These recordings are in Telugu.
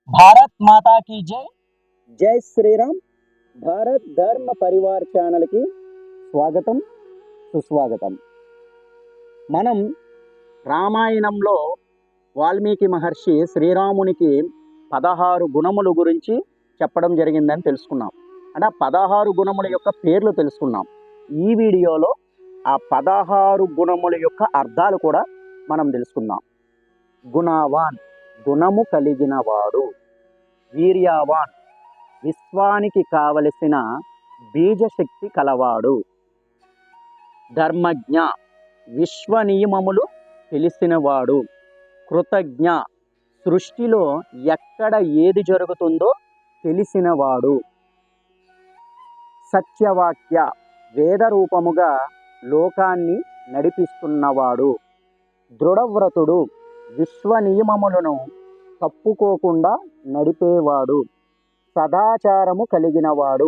भारत माता की जय। जय శ్రీరామ్. భారత్ ధర్మ పరివార్ ఛానల్కి స్వాగతం, సుస్వాగతం. మనం రామాయణంలో వాల్మీకి మహర్షి శ్రీరామునికి 16 గుణముల గురించి చెప్పడం జరిగిందని తెలుసుకున్నాం. అంటే 16 గుణముల యొక్క పేర్లు తెలుసుకున్నాం. ఈ వీడియోలో ఆ 16 గుణముల యొక్క అర్థాలు కూడా మనం తెలుసుకుందాం. గుణవాన్, గుణము కలిగిన వాడు. వీర్యావాన్, విశ్వానికి కావలసిన బీజశక్తి కలవాడు. ధర్మజ్ఞ, విశ్వ నియమములు తెలిసినవాడు. కృతజ్ఞ, సృష్టిలో ఎక్కడ ఏది జరుగుతుందో తెలిసినవాడు. సత్యవాక్య, వేద రూపముగా లోకాన్ని నడిపిస్తున్నవాడు. దృఢవ్రతుడు, విశ్వ నియమములను తప్పుకోకుండా నడిపేవాడు. సదాచారము కలిగినవాడు,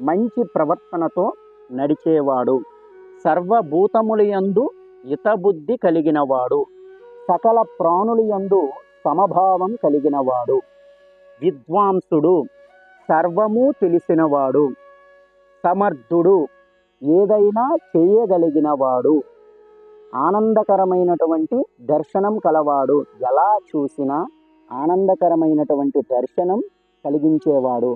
మంచి ప్రవర్తనతో నడిచేవాడు. సర్వభూతములయందు హితబుద్ధి కలిగినవాడు. సకల ప్రాణులయందు సమభావం కలిగినవాడు. విద్వాంసుడు, సర్వము తెలిసినవాడు. సమర్థుడు, ఏదైనా చేయగలిగినవాడు. ఆనందకరమైనటువంటి దర్శనం కలవాడు, ఎలా చూసినా ఆనందకరమైనటువంటి దర్శనం కలిగించేవాడు.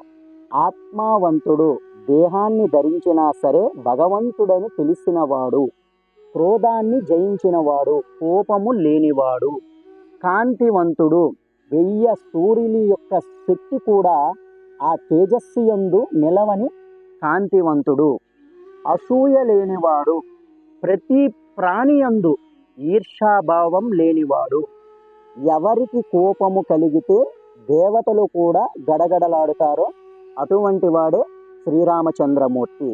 ఆత్మావంతుడు, దేహాన్ని ధరించినా సరే భగవంతుడని తెలిసినవాడు. క్రోధాన్ని జయించినవాడు, కోపము లేనివాడు. కాంతివంతుడు, 1000 సూర్యుని యొక్క శక్తి కూడా ఆ తేజస్సు యందు నిలవని కాంతివంతుడు. అసూయ లేనివాడు, ప్రతి ప్రాణి యందు ఈర్ష్యాభావం లేనివాడు. ఎవరికి కోపము కలిగితే దేవతలు కూడా గడగడలాడుతారో అటువంటి వాడే శ్రీరామచంద్రమూర్తి.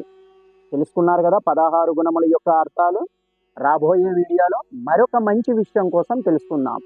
తెలుసుకున్నారు కదా 16 గుణముల యొక్క అర్థాలు. రాబోయే వీడియోలో మరొక మంచి విషయం కోసం తెలుసుకుందాం.